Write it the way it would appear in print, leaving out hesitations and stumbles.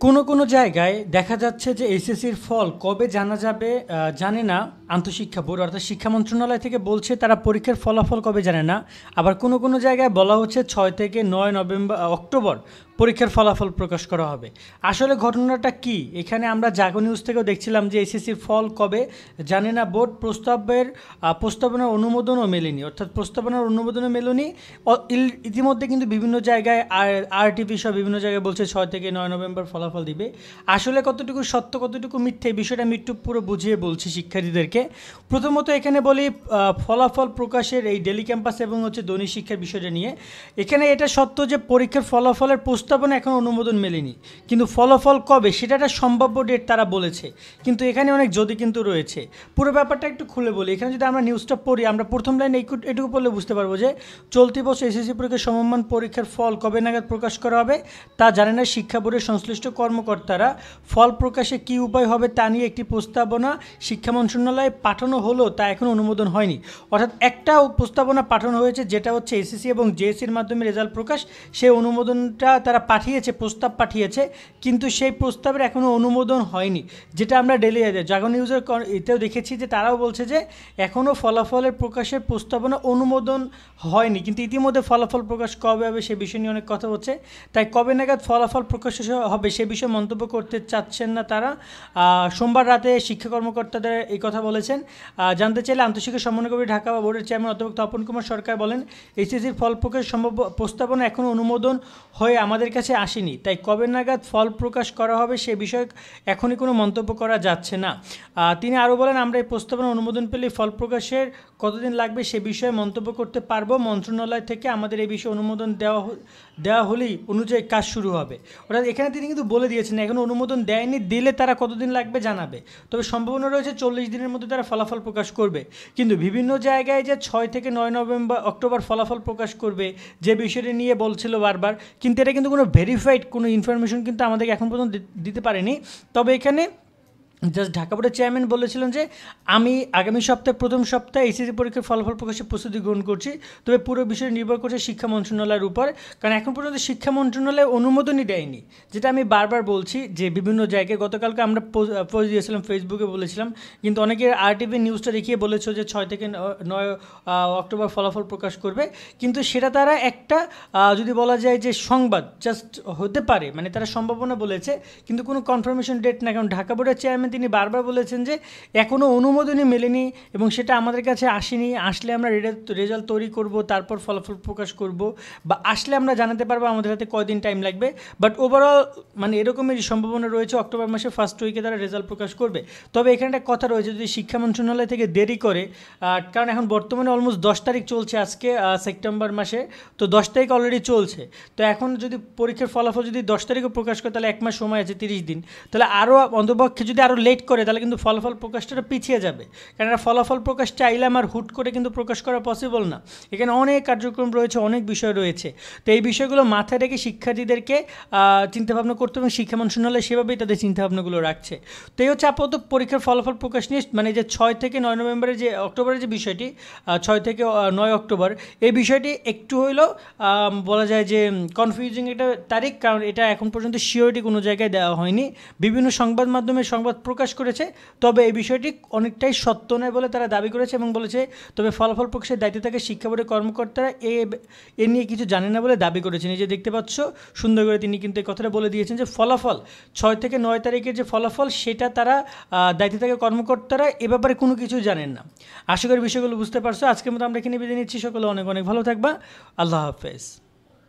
কোনো জায়গায় দেখা যাচ্ছে যে এসএসসির ফল কবে জানা যাবে জানে না আন্তঃশিক্ষা বোর্ড অর্থাৎ শিক্ষা মন্ত্রণালয় থেকে বলছে তারা পরীক্ষার ফলাফল কবে জানে না। আবার কোনো জায়গায় বলা হচ্ছে 6 থেকে 9 নভেম্বর অক্টোবর পরীক্ষার ফলাফল প্রকাশ করা হবে। আসলে ঘটনাটা কি? এখানে আমরা জাগো নিউজ থেকেও দেখছিলাম যে এসএসসির ফল কবে জানে না বোর্ড, প্রস্তাবনার অনুমোদনও মেলেনি, অর্থাৎ প্রস্তাবনার অনুমোদনও মেলেনি। ইতিমধ্যে কিন্তু বিভিন্ন জায়গায় আরটিভি সহ বিভিন্ন জায়গায় বলছে 6 থেকে 9 নভেম্বর ফলাফল দিবে। আসলে কতটুকু সত্য কতটুকু মিথ্যে এই বিষয়টা আমি একটু পুরো বুঝিয়ে বলছি শিক্ষার্থীদেরকে। প্রথমত এখানে বলি ফলাফল প্রকাশের এই ডেলি ক্যাম্পাস এবং দৈনিক শিক্ষার বিষয়টা নিয়ে। এখানে এটা সত্য যে পরীক্ষার ফলাফলের প্রস্তাবনা এখন অনুমোদন মেলেনি, কিন্তু ফলাফল কবে সেটা একটা সম্ভাব্য ডেট তারা বলেছে। কিন্তু এখানে অনেক যদি কিন্তু রয়েছে। পুরো ব্যাপারটা একটু খুলে বলি। এখানে যদি আমরা নিউজটা পড়ি, আমরা প্রথম লাইনে এটুকু পড়লে বুঝতে পারবো যে চলতি বছর এসএসসি পরীক্ষার সমমান পরীক্ষার ফল কবে নাগাদ প্রকাশ করা হবে তা জানে না শিক্ষা বোর্ডের সংশ্লিষ্ট কর্মকর্তারা। ফল প্রকাশে কী উপায় হবে তা নিয়ে একটি প্রস্তাবনা শিক্ষা মন্ত্রণালয়ে পাঠানো হলো, তা এখনও অনুমোদন হয়নি। অর্থাৎ একটা প্রস্তাবনা পাঠানো হয়েছে, যেটা হচ্ছে এসএসসি এবং জেএসসির মাধ্যমে রেজাল্ট প্রকাশ, সেই অনুমোদনটা তারা পাঠিয়েছে, প্রস্তাব পাঠিয়েছে, কিন্তু সেই প্রস্তাবের এখনও অনুমোদন হয়নি। যেটা আমরা ডেলি জাগো নিউজের এতেও দেখেছি যে তারাও বলছে যে এখনও ফলাফলের প্রকাশের প্রস্তাবনা অনুমোদন হয়নি, কিন্তু ইতিমধ্যে ফলাফল প্রকাশ কবে হবে সে বিষয় নিয়ে অনেক কথা হচ্ছে। তাই কবে নাগাদ ফলাফল প্রকাশ হবে সে বিষয়ে মন্তব্য করতে চাচ্ছেন না তারা। সোমবার রাতে শিক্ষা কর্মকর্তাদের এই কথা বলেছেন। জানতে চাইলে আন্তঃশিক্ষা সমন্বয় কমিটি ঢাকা বোর্ডের চেয়ারম্যান অধ্যাপক তপন কুমার সরকার বলেন, এইচএসসির ফল প্রকাশ সম্ভব প্রস্তাবনা এখনও অনুমোদন হয়ে আমাদের কাছে আসেনি, তাই কবে নাগাদ ফল প্রকাশ করা হবে সে বিষয়ে এখনই কোনো মন্তব্য করা যাচ্ছে না। তিনি আরও বলেন, আমরা এই প্রস্তাবনা অনুমোদন পেলে ফল প্রকাশের কতদিন লাগবে সে বিষয়ে মন্তব্য করতে পারবো। মন্ত্রণালয় থেকে আমাদের এই বিষয়ে অনুমোদন দেওয়া হলেই অনুযায়ী কাজ শুরু হবে। অর্থাৎ এখানে তিনি কিন্তু বলে দিয়েছেন এখনও অনুমোদন দেয়নি, দিলে তারা কতদিন লাগবে জানাবে, তবে সম্ভাবনা রয়েছে 40 দিনের মধ্যে তারা ফলাফল প্রকাশ করবে। কিন্তু বিভিন্ন জায়গায় যে 6 থেকে 9 অক্টোবর ফলাফল প্রকাশ করবে যে বিষয়টি নিয়ে বলছিল বারবার, কিন্তু এটা কিন্তু কোনো ভেরিফাইড কোনো ইনফরমেশন কিন্তু আমাদেরকে এখন পর্যন্ত দিতে পারেনি। তবে এখানে জাস্ট ঢাকা বোর্ডের চেয়ারম্যান বলেছিলেন যে আমি আগামী প্রথম সপ্তাহে এইচএসসি পরীক্ষার ফলাফল প্রকাশের প্রস্তুতি গ্রহণ করছি, তবে পুরো বিষয় নির্ভর করছে শিক্ষা মন্ত্রণালয়ের উপর, কারণ এখন পর্যন্ত শিক্ষা মন্ত্রণালয় অনুমোদনই দেয়নি। যেটা আমি বারবার বলছি যে বিভিন্ন জায়গায় গতকালকে আমরা পোস্ট দিয়েছিলাম, ফেসবুকে বলেছিলাম, কিন্তু অনেকের আরটিভি নিউজটা দেখিয়ে বলেছে যে 6 থেকে 9 অক্টোবর ফলাফল প্রকাশ করবে, কিন্তু সেটা তারা একটা যদি বলা যায় যে সংবাদ জাস্ট হতে পারে, মানে তারা সম্ভাবনা বলেছে, কিন্তু কোনো কনফার্মেশন ডেট না। কারণ ঢাকা বোর্ডের চেয়ারম্যান তিনি বারবার বলেছেন যে এখনও অনুমোদনই মেলেনি এবং সেটা আমাদের কাছে আসেনি, আসলে আমরা রেজাল্ট তৈরি করব, তারপর ফলাফল প্রকাশ করব, বা আসলে আমরা জানাতে পারবো আমাদের হাতে কয়দিন টাইম লাগবে। বাট ওভারঅল মানে এরকমেরই সম্ভাবনা রয়েছে অক্টোবর মাসে ফার্স্ট উইকে তারা রেজাল্ট প্রকাশ করবে। তবে এখানে একটা কথা রয়েছে, যদি শিক্ষা মন্ত্রণালয় থেকে দেরি করে, কারণ এখন বর্তমানে অলমোস্ট 10 তারিখ চলছে, আজকে সেপ্টেম্বর মাসে, তো 10 তারিখ অলরেডি চলছে, তো এখন যদি পরীক্ষার ফলাফল যদি 10 তারিখে প্রকাশ করে তাহলে 1 মাস সময় আছে, 30 দিন, তাহলে আরও অন্তপক্ষে যদি আরও লেট করে তাহলে কিন্তু ফলাফল প্রকাশটা পিছিয়ে যাবে। কারণ ফলাফল প্রকাশ চাইলাম আর হুট করে কিন্তু প্রকাশ করা পসিবল না। এখানে অনেক কার্যক্রম রয়েছে, অনেক বিষয় রয়েছে, তো এই বিষয়গুলো মাথায় রেখে শিক্ষার্থীদেরকে চিন্তাভাবনা করতে হবে। শিক্ষা মন্ত্রণালয় সেভাবেই তাদের চিন্তাভাবনাগুলো রাখছে। তো এই হচ্ছে আপাতত পরীক্ষার ফলাফল প্রকাশ নিয়ে, মানে যে 6 থেকে 9 নভেম্বরের যে অক্টোবরের যে বিষয়টি, 6 থেকে 9 অক্টোবর, এই বিষয়টি একটু হইলেও বলা যায় যে কনফিউজিং একটা তারিখ, কারণ এটা এখন পর্যন্ত শিওরিটি কোনো জায়গায় দেওয়া হয়নি। বিভিন্ন সংবাদ মাধ্যমে সংবাদ প্রকাশ করেছে, তবে এই বিষয়টি অনেকটাই সত্য নয় বলে তারা দাবি করেছে এবং বলেছে, তবে ফলাফল প্রকাশের দায়িত্বে থাকে শিক্ষা বোর্ডের কর্মকর্তারা এ নিয়ে কিছু জানে না বলে দাবি করেছেন। এই যে দেখতে পাচ্ছ সুন্দর করে তিনি কিন্তু এই কথাটা বলে দিয়েছেন যে ফলাফল 6 থেকে 9 তারিখের যে ফলাফল সেটা তারা দায়িত্বে থাকে কর্মকর্তারা, এ ব্যাপারে কোনো কিছু জানেন না। আশা করি বিষয়গুলো বুঝতে পারছো। আজকের মতো আমরা এখানে বিদায় নিচ্ছি। সকলে অনেক অনেক ভালো থাকবা। আল্লাহ হাফেজ।